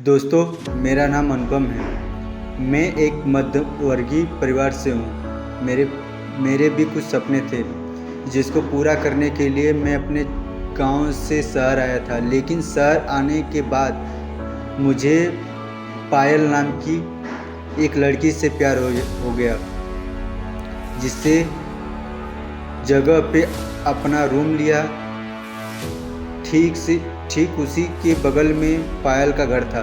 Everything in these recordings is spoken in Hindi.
दोस्तों, मेरा नाम अनुपम है। मैं एक मध्यवर्गीय परिवार से हूँ। मेरे भी कुछ सपने थे जिसको पूरा करने के लिए मैं अपने गांव से शहर आया था। लेकिन शहर आने के बाद मुझे पायल नाम की एक लड़की से प्यार हो गया, जिससे जगह पे अपना रूम लिया। ठीक उसी के बगल में पायल का घर था।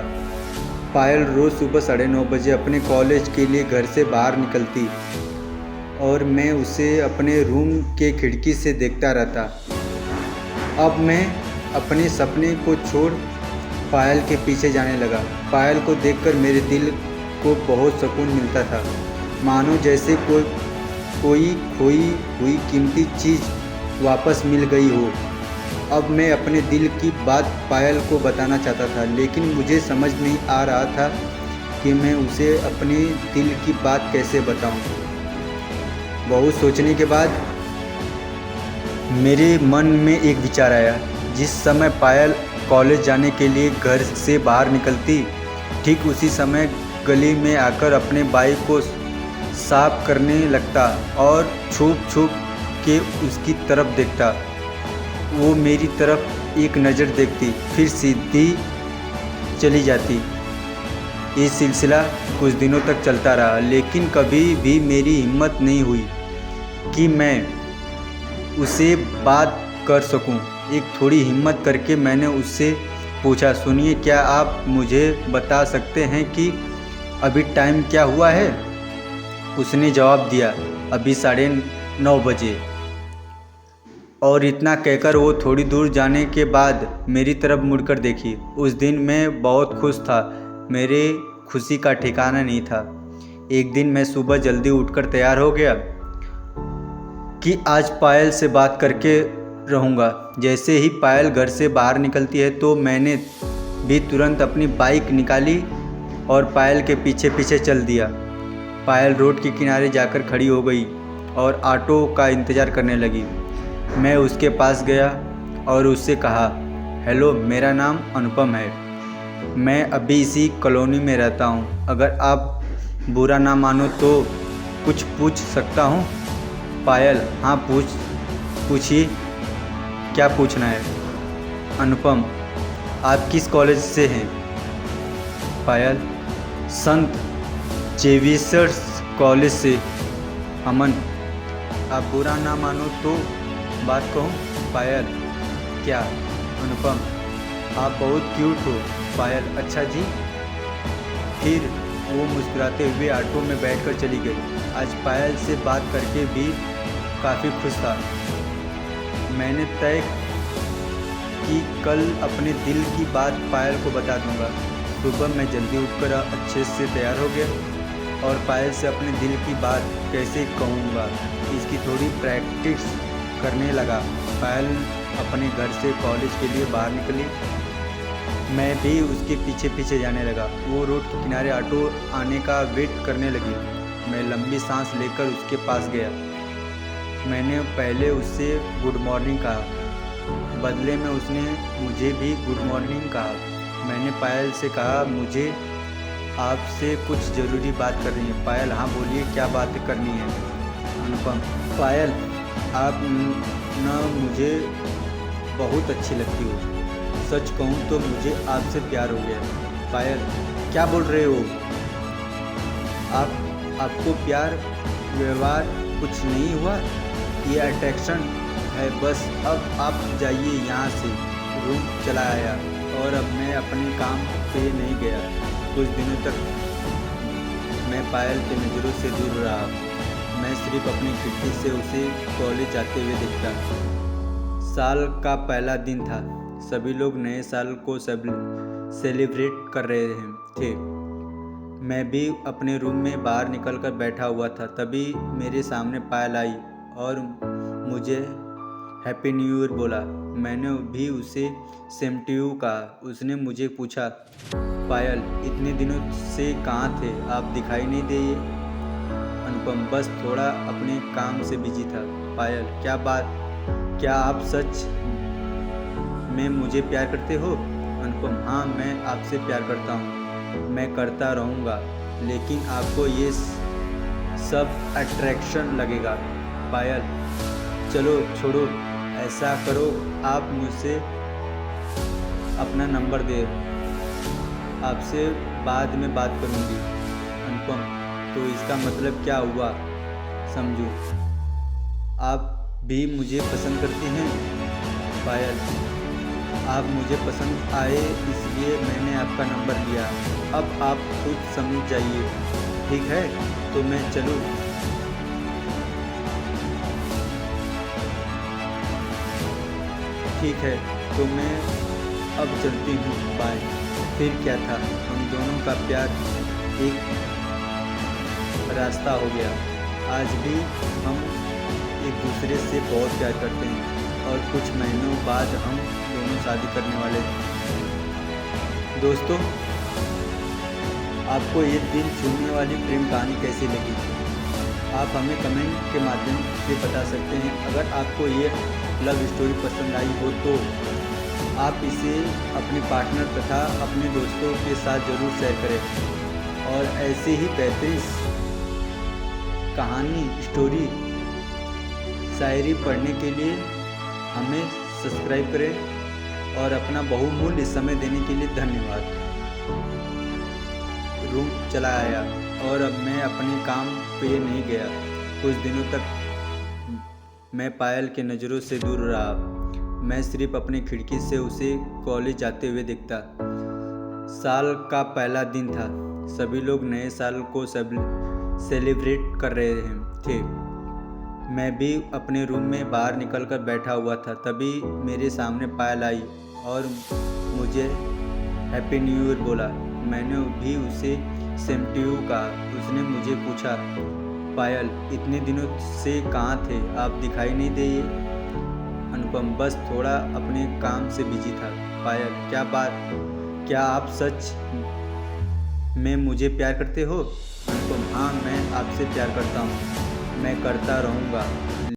पायल रोज़ सुबह 9:30 बजे अपने कॉलेज के लिए घर से बाहर निकलती और मैं उसे अपने रूम के खिड़की से देखता रहता। अब मैं अपने सपने को छोड़ पायल के पीछे जाने लगा। पायल को देखकर मेरे दिल को बहुत सुकून मिलता था, मानो जैसे कोई खोई हुई कीमती चीज़ वापस मिल गई हो। अब मैं अपने दिल की बात पायल को बताना चाहता था, लेकिन मुझे समझ नहीं आ रहा था कि मैं उसे अपने दिल की बात कैसे बताऊं। बहुत सोचने के बाद मेरे मन में एक विचार आया। जिस समय पायल कॉलेज जाने के लिए घर से बाहर निकलती, ठीक उसी समय गली में आकर अपने बाइक को साफ करने लगता और छुप के उसकी तरफ देखता। वो मेरी तरफ एक नज़र देखती, फिर सीधी चली जाती। ये सिलसिला कुछ दिनों तक चलता रहा, लेकिन कभी भी मेरी हिम्मत नहीं हुई कि मैं उससे बात कर सकूं। एक थोड़ी हिम्मत करके मैंने उससे पूछा, सुनिए, क्या आप मुझे बता सकते हैं कि अभी टाइम क्या हुआ है? उसने जवाब दिया, अभी 9:30 बजे। और इतना कहकर वो थोड़ी दूर जाने के बाद मेरी तरफ मुड़कर देखी। उस दिन मैं बहुत खुश था। मेरे खुशी का ठिकाना नहीं था। एक दिन मैं सुबह जल्दी उठकर तैयार हो गया कि आज पायल से बात करके रहूँगा। जैसे ही पायल घर से बाहर निकलती है तो मैंने भी तुरंत अपनी बाइक निकाली और पायल के पीछे पीछे चल दिया। पायल रोड के किनारे जाकर खड़ी हो गई और ऑटो का इंतज़ार करने लगी। मैं उसके पास गया और उससे कहा, हेलो, मेरा नाम अनुपम है। मैं अभी इसी कॉलोनी में रहता हूँ। अगर आप बुरा ना मानो तो कुछ पूछ सकता हूँ? पायल, हाँ, पूछिए, क्या पूछना है? अनुपम, आप किस कॉलेज से हैं? पायल, संत जेवियर्स कॉलेज से। अमन, आप बुरा ना मानो तो बात कहूँ? पायल, क्या? अनुपम, आप बहुत क्यूट हो। पायल, अच्छा जी। फिर वो मुस्कुराते हुए ऑटो में बैठकर चली गई। आज पायल से बात करके भी काफ़ी खुश था। मैंने तय कि कल अपने दिल की बात पायल को बता दूंगा। सुबह मैं जल्दी उठकर अच्छे से तैयार हो गया और पायल से अपने दिल की बात कैसे कहूँगा, इसकी थोड़ी प्रैक्टिस करने लगा। पायल अपने घर से कॉलेज के लिए बाहर निकली। मैं भी उसके पीछे पीछे जाने लगा। वो रोड के किनारे ऑटो आने का वेट करने लगी। मैं लंबी सांस लेकर उसके पास गया। मैंने पहले उससे गुड मॉर्निंग कहा। बदले में उसने मुझे भी गुड मॉर्निंग कहा। मैंने पायल से कहा, मुझे आपसे कुछ ज़रूरी बात करनी है। पायल, हाँ बोलिए, क्या बात करनी है? अनुपम, पायल, आप ना मुझे बहुत अच्छी लगती हो। सच कहूँ तो मुझे आपसे प्यार हो गया। पायल, क्या बोल रहे हो? आपको प्यार व्यवहार कुछ नहीं हुआ? ये अट्रैक्शन है बस। अब आप जाइए यहाँ से। रूम चला आया और अब मैं अपने काम पे नहीं गया। कुछ दिनों तक मैं पायल के नज़रों से दूर रहा। मैं सिर्फ अपनी खिड़की से उसे कॉलेज जाते हुए देखता। साल का पहला दिन था। सभी लोग नए साल को सेलिब्रेट कर रहे थे। मैं भी अपने रूम में बाहर निकलकर बैठा हुआ था। तभी मेरे सामने पायल आई और मुझे हैप्पी न्यू ईयर बोला। मैंने भी उसे सेम टू यू कहा। उसने मुझे पूछा, पायल, इतने दिनों से कहाँ थे? आप दिखाई नहीं दिए। अनुपम, बस थोड़ा अपने काम से बिजी था। पायल, क्या बात? क्या आप सच में मुझे प्यार करते हो? अनुपम: हाँ, मैं आपसे प्यार करता हूँ, मैं करता रहूँगा, लेकिन आपको ये सब अट्रैक्शन लगेगा। पायल: चलो छोड़ो, ऐसा करो, आप मुझसे अपना नंबर दे, आपसे बाद में बात करूँगी। अनुपम: तो इसका मतलब क्या हुआ? समझू, आप भी मुझे पसंद करती हैं? पायल: आप मुझे पसंद आए इसलिए मैंने आपका नंबर लिया, अब आप खुद समझ जाइए। ठीक है, तो मैं चलूँ? ठीक है, तो मैं अब चलती हूँ, बाय। फिर क्या था, हम दोनों का प्यार एक रास्ता हो गया। आज भी हम एक दूसरे से बहुत प्यार करते हैं और कुछ महीनों बाद हम दोनों शादी करने वाले हैं। दोस्तों, आपको ये दिल छूने वाली प्रेम कहानी कैसी लगी? आप हमें कमेंट के माध्यम से बता सकते हैं। अगर आपको ये लव स्टोरी पसंद आई हो तो आप इसे अपने पार्टनर तथा अपने दोस्तों के साथ ज़रूर शेयर करें और ऐसे ही बेहतरीन कहानी, स्टोरी, शायरी पढ़ने के लिए हमें सब्सक्राइब करें और अपना बहुमूल्य समय देने के लिए धन्यवाद। रूम चला आया और अब मैं अपने काम पे नहीं गया। कुछ दिनों तक मैं पायल के नज़रों से दूर रहा। मैं सिर्फ अपनी खिड़की से उसे कॉलेज जाते हुए देखता। साल का पहला दिन था, सभी लोग नए साल को सेलिब्रेट कर रहे थे। मैं भी अपने रूम में बाहर निकलकर बैठा हुआ था। तभी मेरे सामने पायल आई और मुझे हैप्पी न्यू ईयर बोला। मैंने भी उसे सेम टू यू कहा। उसने मुझे पूछा, पायल, इतने दिनों से कहाँ थे, आप दिखाई नहीं दिए? अनुपम: बस थोड़ा अपने काम से बिजी था। पायल: क्या बात, क्या आप सच में मुझे प्यार करते हो? अनुपम: हाँ, मैं आपसे प्यार करता हूँ, मैं करता रहूँगा।